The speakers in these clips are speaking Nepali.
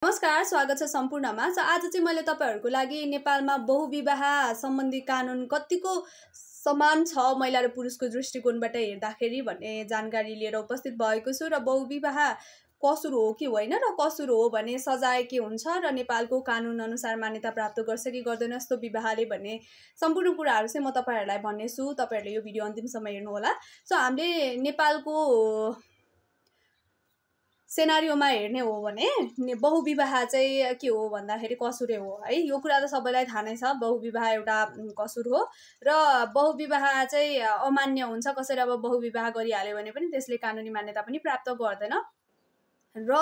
नमस्कार, स्वागत छ सम्पूर्णमा। आज चाहिँ मैले तपाईहरुको लागि नेपालमा बहुविवाह सम्बन्धी कानुन कतिको समान छ महिला र पुरुषको दृष्टिकोणबाट हेर्दाखेरि भन्ने जानकारी लिएर उपस्थित भएको छु। र बहुविवाह कसुर हो कि होइन र कसुर हो भने सजाय के हुन्छ र नेपालको कानुन अनुसार मान्यता प्राप्त गर्छ कि गर्दैन यस्तो विवाहले भन्ने सम्पूर्ण कुराहरू चाहिँ म तपाईहरुलाई भन्नेछु। तपाईहरुले यो भिडियो अन्तिमसम्म हेर्नु होला। सो हामीले नेपालको सेनारियोमा हेर्ने हो भने बहुविवाह चाहिँ के हो भन्दाखेरि कसुरे हो है। यो कुरा त सबैलाई थाहा नै छ, बहुविवाह एउटा कसुर हो र बहुविवाह चाहिँ अमान्य हुन्छ। कसैले अब बहुविवाह गरिहाल्यो भने पनि त्यसले कानुनी मान्यता पनि प्राप्त गर्दैन र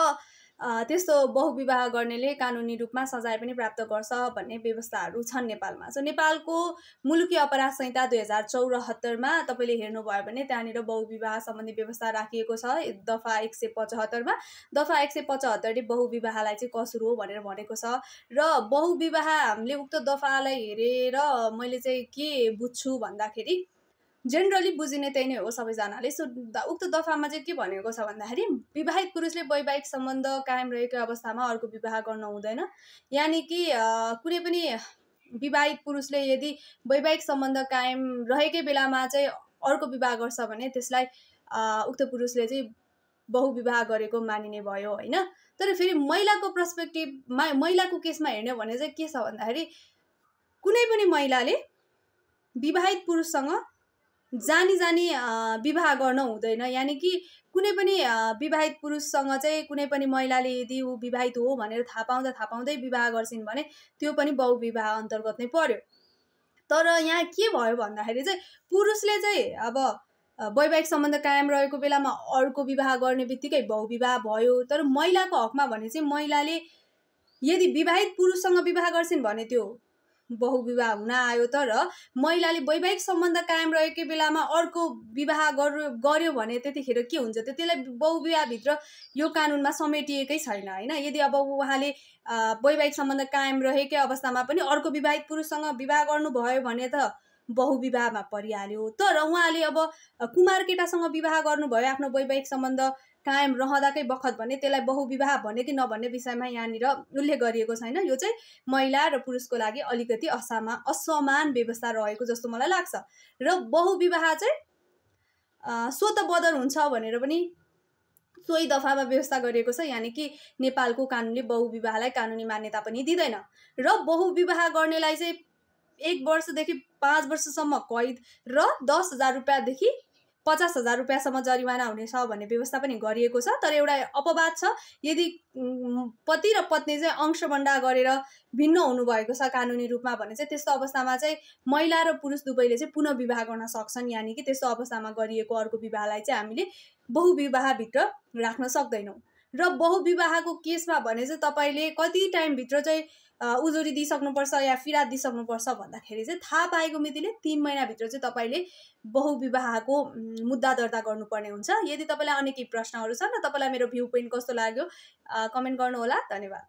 त्यस्तो बहुविवाह गर्नेले कानुनी रूपमा सजाय पनि प्राप्त गर्छ भन्ने व्यवस्थाहरू छन् नेपालमा। सो नेपालको मुलुकी अपराध संहिता 2074 मा तपाईले हेर्नुभयो भने त्यहाँनिर बहुविवाह सम्बन्धी व्यवस्था राखिएको छ। दफा 175 मा दफा 175 ले बहुविवाहलाई चाहिँ कसुर हो भनेर भनेको छ। र बहुविवाह हामीले उक्त दफालाई हेरेर मैले चाहिँ के बुझ्छु भन्दाखेरि जेनरली बुझिने त्यही नै हो सबैजनाले। सो उक्त दफामा चाहिँ के भनेको छ भन्दाखेरि विवाहित पुरुषले वैवाहिक सम्बन्ध कायम रहेको अवस्थामा अर्को विवाह गर्न हुँदैन। यानी कि कुनै पनि विवाहित पुरुषले यदि वैवाहिक सम्बन्ध कायम रहेकै बेलामा चाहिँ अर्को विवाह गर्छ भने त्यसलाई उक्त पुरुषले चाहिँ बहुविवाह गरेको मानिने भयो हैन। तर फेरि महिलाको पर्सपेक्टिभमा महिलाको केसमा हेर्ने भने चाहिँ के छ भन्दाखेरि कुनै पनि महिलाले विवाहित पुरुषसँग जानी विवाह गर्न हुँदैन। यानी कि कुनै पनि विवाहित पुरुषसँग चाहिँ कुनै पनि महिलाले यदि ऊ विवाहित हो भनेर थाहा पाउँदै विवाह गर्छिन् भने त्यो पनि बहुविवाह अन्तर्गत नै पर्यो। तर यहाँ के भयो भन्दाखेरि चाहिँ पुरुषले चाहिँ अब वैवाहिक सम्बन्ध कायम रहेको बेलामा अर्को विवाह गर्ने बित्तिकै बहुविवाह भयो। तर महिलाको हकमा भने चाहिँ महिलाले यदि विवाहित पुरुषसँग विवाह गर्छिन् भने त्यो बहुविवाह हुन आयो। तर महिलाले वैवाहिक सम्बन्ध कायम रहेकै बेलामा अर्को विवाह गर्यो भने त्यतिखेर के हुन्छ, त्यसलाई बहुविवाहभित्र यो कानुनमा समेटिएकै छैन हैन। यदि अब उहाँले वैवाहिक सम्बन्ध कायम रहेकै अवस्थामा पनि अर्को विवाहित पुरुषसँग विवाह गर्नुभयो भने त बहुविवाहमा परिहाल्यो। तर उहाँले अब कुमार केटासँग विवाह गर्नुभयो आफ्नो वैवाहिक सम्बन्ध कायम रहँदाकै बखत भने त्यसलाई बहुविवाह भन्ने कि नभन्ने विषयमा यहाँनिर उल्लेख गरिएको छैन। यो चाहिँ महिला र पुरुषको लागि अलिकति असमान व्यवस्था रहेको जस्तो मलाई लाग्छ। र बहुविवाह चाहिँ स्वत बदर हुन्छ भनेर पनि सोही दफामा व्यवस्था गरिएको छ। यानी कि नेपालको कानुनले बहुविवाहलाई कानुनी मान्यता पनि दिँदैन र बहुविवाह गर्नेलाई चाहिँ 1 वर्षदेखि 5 वर्षसम्म कैद र 10,000 रुपैयाँदेखि 50,000 रुपैयाँसम्म जरिवाना हुनेछ भन्ने व्यवस्था पनि गरिएको छ। तर एउटा अपवाद छ, यदि पति र पत्नी चाहिँ अंशबन्डा गरेर भिन्न हुनुभएको छ कानुनी रूपमा भने चाहिँ त्यस्तो अवस्थामा चाहिँ महिला र पुरुष दुवैले चाहिँ पुनः विवाह गर्न सक्छन्। यानी कि त्यस्तो अवस्थामा गरिएको अर्को विवाहलाई चाहिँ हामीले बहुविवाहभित्र राख्न सक्दैनौँ। र बहुविवाहको केसमा भने चाहिँ तपाईले कति टाइमभित्र चाहिँ उजुरी दिइसक्नुपर्छ या फिराद दिइसक्नुपर्छ भन्दाखेरि चाहिँ थाहा पाएको मितिले 3 महिनाभित्र चाहिँ तपाईले बहुविवाहको मुद्दा दर्ता गर्नुपर्ने हुन्छ। यदि तपाईलाई अन्य केही प्रश्नहरू छन् र तपाईलाई मेरो भ्यू पोइन्ट कस्तो लाग्यो कमेन्ट गर्नुहोला। धन्यवाद।